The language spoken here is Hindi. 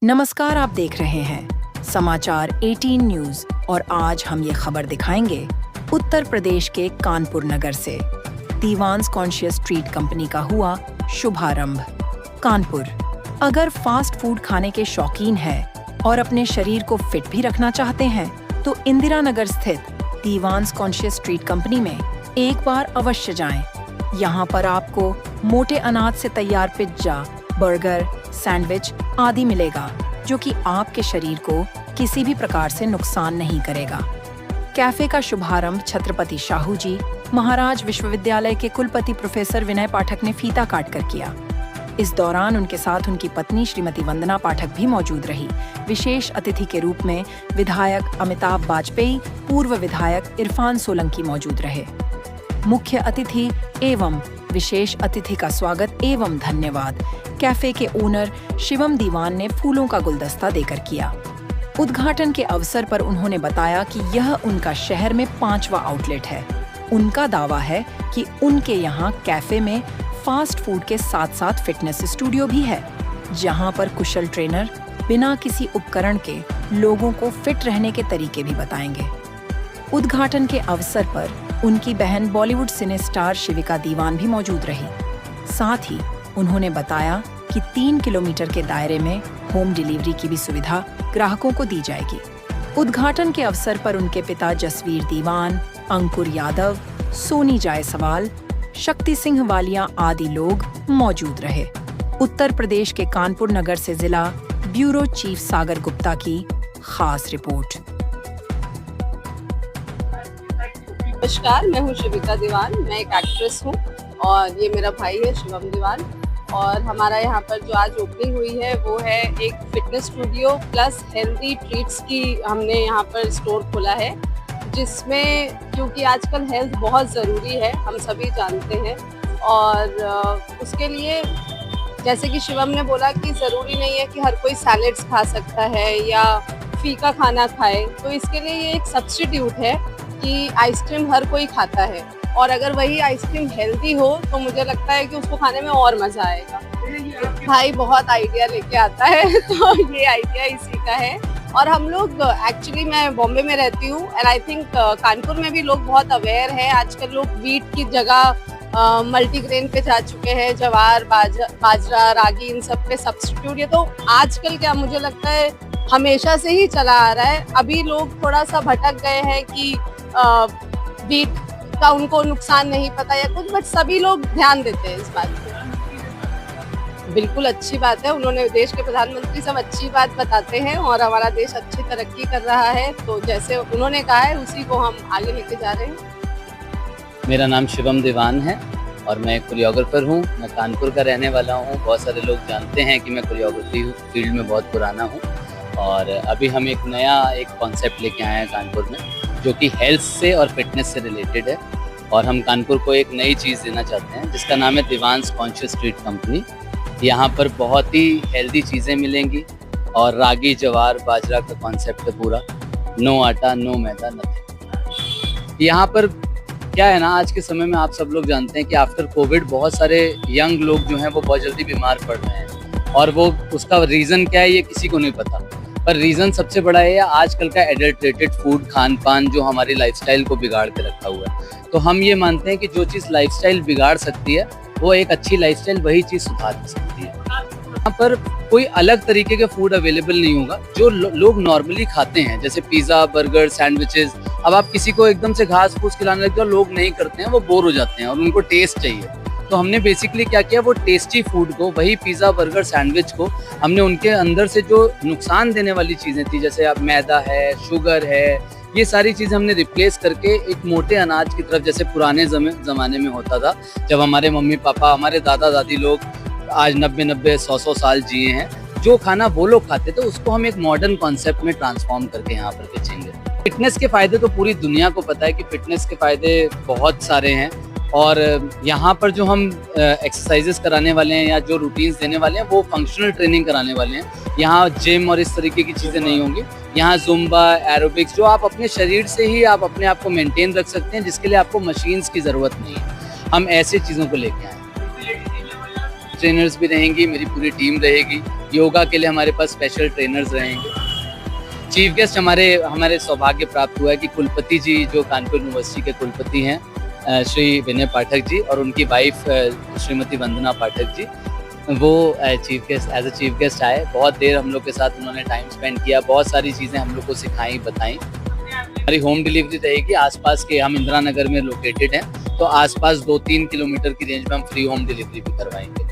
नमस्कार, आप देख रहे हैं समाचार 18 न्यूज और आज हम ये खबर दिखाएंगे उत्तर प्रदेश के कानपुर नगर से। दीवान्स कॉन्शियस ट्रीट कंपनी का हुआ शुभारंभ। कानपुर, अगर फास्ट फूड खाने के शौकीन हैं और अपने शरीर को फिट भी रखना चाहते हैं तो इंदिरा नगर स्थित दीवान्स कॉन्शियस ट्रीट कंपनी में एक बार अवश्य जाएं। यहाँ पर आपको मोटे अनाज से तैयार पिज्जा, बर्गर, सैंडविच आदि मिलेगा जो कि आपके शरीर को किसी भी प्रकार से नुकसान नहीं करेगा। कैफे का शुभारंभ छत्रपति शाहू जी महाराज विश्वविद्यालय के कुलपति प्रोफेसर विनय पाठक ने फीता काटकर किया। इस दौरान उनके साथ उनकी पत्नी श्रीमती वंदना पाठक भी मौजूद रही। विशेष अतिथि के रूप में विधायक अमिताभ बाजपेयी, पूर्व विधायक इरफान सोलंकी मौजूद रहे। मुख्य अतिथि एवं विशेष अतिथि का स्वागत एवं धन्यवाद कैफे के ओनर शिवम दीवान ने फूलों का गुलदस्ता देकर किया। उद्घाटन के अवसर पर उन्होंने बताया कि यह उनका शहर में 5वां आउटलेट है। उनका दावा है कि उनके यहाँ कैफे में फास्ट फूड के साथ साथ फिटनेस स्टूडियो भी है, जहाँ पर कुशल ट्रेनर बिना किसी उपकरण के लोगों को फिट रहने के तरीके भी बताएंगे। उद्घाटन के अवसर पर उनकी बहन बॉलीवुड सिने स्टार शिविका दीवान भी मौजूद रही। साथ ही उन्होंने बताया कि 3 किलोमीटर के दायरे में होम डिलीवरी की भी सुविधा ग्राहकों को दी जाएगी। उद्घाटन के अवसर पर उनके पिता जसवीर दीवान, अंकुर यादव, सोनी जायसवाल, शक्ति सिंह वालिया आदि लोग मौजूद रहे। उत्तर प्रदेश के कानपुर नगर से जिला ब्यूरो चीफ सागर गुप्ता की खास रिपोर्ट। नमस्कार, मैं हूँ शिविका दीवान। मैं एक एक्ट्रेस हूँ और ये मेरा भाई है शिवम दीवान। और हमारा यहाँ पर जो आज ओपनिंग हुई है वो है एक fitness studio plus healthy treats की हमने यहाँ पर स्टोर खोला है, जिसमें क्योंकि आजकल हेल्थ बहुत ज़रूरी है, हम सभी जानते हैं। और उसके लिए जैसे कि शिवम ने बोला कि ज़रूरी नहीं है कि हर कोई सैलेड्स खा सकता है या फीका खाना खाए, तो इसके लिए ये एक सब्स्टिट्यूट है कि आइसक्रीम हर कोई खाता है और अगर वही आइसक्रीम हेल्दी हो तो मुझे लगता है कि उसको खाने में और मज़ा आएगा। भाई बहुत आइडिया लेके आता है तो ये आइडिया इसी का है। और हम लोग एक्चुअली मैं बॉम्बे में रहती हूँ एंड आई थिंक कानपुर में भी लोग बहुत अवेयर है। आजकल लोग व्हीट की जगह मल्टीग्रेन पे जा चुके हैं, जवार, बाजरा, रागी, इन सब पे सब्स्टिट्यूट। ये तो आजकल क्या मुझे लगता है हमेशा से ही चला आ रहा है। अभी लोग थोड़ा सा भटक गए हैं कि व्हीट का उनको नुकसान नहीं पता या कुछ, बट सभी लोग ध्यान देते हैं इस बात पे। बिल्कुल अच्छी बात है, उन्होंने देश के प्रधानमंत्री सब अच्छी बात बताते हैं और हमारा देश अच्छी तरक्की कर रहा है, तो जैसे उन्होंने कहा है उसी को हम आगे लेके जा रहे हैं। मेरा नाम शिवम दीवान है और मैं कोरियोग्राफर हूँ। मैं कानपुर का रहने वाला हूँ। बहुत सारे लोग जानते हैं कि मैं कोरियोग्राफी फील्ड में बहुत पुराना हूँ और अभी हम एक नया कॉन्सेप्ट लेके आए हैं कानपुर में, जो कि हेल्थ से और फिटनेस से रिलेटेड है। और हम कानपुर को एक नई चीज़ देना चाहते हैं जिसका नाम है दीवान्स कॉन्शियस ट्रीट कंपनी। यहाँ पर बहुत ही हेल्दी चीज़ें मिलेंगी और रागी, जवार, बाजरा का कॉन्सेप्ट है पूरा। नो आटा, नो मैदा, नथिंग। यहाँ पर क्या है ना, आज के समय में आप सब लोग जानते हैं कि आफ्टर कोविड बहुत सारे यंग लोग जो हैं वो बहुत जल्दी बीमार पड़ रहे हैं और वो उसका रीज़न क्या है ये किसी को नहीं पता। पर रीज़न सबसे बड़ा है आजकल का एडल्ट्रेटेड फूड, खान पान जो हमारी लाइफस्टाइल को बिगाड़ के रखा हुआ है। तो हम ये मानते हैं कि जो चीज़ लाइफस्टाइल बिगाड़ सकती है वो एक अच्छी लाइफस्टाइल वही चीज़ सुधार सकती है। यहाँ पर कोई अलग तरीके के फूड अवेलेबल नहीं होगा जो लोग नॉर्मली खाते हैं, जैसे पिज़्ज़ा, बर्गर, सैंडविचेस। अब आप किसी को एकदम से घास फूस खिलाने लग जाओ, लोग नहीं करते हैं, वो बोर हो जाते हैं और उनको टेस्ट चाहिए। तो हमने बेसिकली क्या किया, वो टेस्टी फूड को, वही पिज़्ज़ा, बर्गर, सैंडविच को हमने उनके अंदर से जो नुकसान देने वाली चीज़ें थी, जैसे अब मैदा है, शुगर है, ये सारी चीज़ें हमने रिप्लेस करके एक मोटे अनाज की तरफ, जैसे पुराने ज़माने में होता था जब हमारे मम्मी पापा, हमारे दादा दादी लोग आज 90-90, 100-100 साल जिए हैं, जो खाना वो लोग खाते थे उसको हम एक मॉडर्न कॉन्सेप्ट में ट्रांसफॉर्म करके यहाँ पर बेचेंगे। फिटनेस के फ़ायदे तो पूरी दुनिया को पता है कि फिटनेस के फ़ायदे बहुत सारे हैं और यहाँ पर जो हम एक्सरसाइजेस कराने वाले हैं या जो रूटीन्स देने वाले हैं वो फंक्शनल ट्रेनिंग कराने वाले हैं। यहाँ जिम और इस तरीके की चीज़ें नहीं होंगी। यहाँ जुम्बा, एरोबिक्स, जो आप अपने शरीर से ही आप अपने आप को मेंटेन रख सकते हैं, जिसके लिए आपको मशीन्स की ज़रूरत नहीं है। हम ऐसे चीज़ों को लेके आए। ट्रेनर्स भी रहेंगी, मेरी पूरी टीम रहेगी। योगा के लिए हमारे पास स्पेशल ट्रेनर्स रहेंगे। चीफ गेस्ट हमारे सौभाग्य प्राप्त हुआ है कि कुलपति जी जो कानपुर यूनिवर्सिटी के कुलपति हैं श्री विनय पाठक जी और उनकी वाइफ श्रीमती वंदना पाठक जी, वो chief guest as a chief guest आए। बहुत देर हम लोग के साथ उन्होंने टाइम स्पेंड किया, बहुत सारी चीज़ें हम लोग को सिखाई बताई। हमारी होम डिलीवरी रहेगी आसपास के, हम इंदिरा नगर में लोकेटेड हैं, तो आसपास 2-3 किलोमीटर की रेंज में हम फ्री होम डिलीवरी भी करवाएंगे।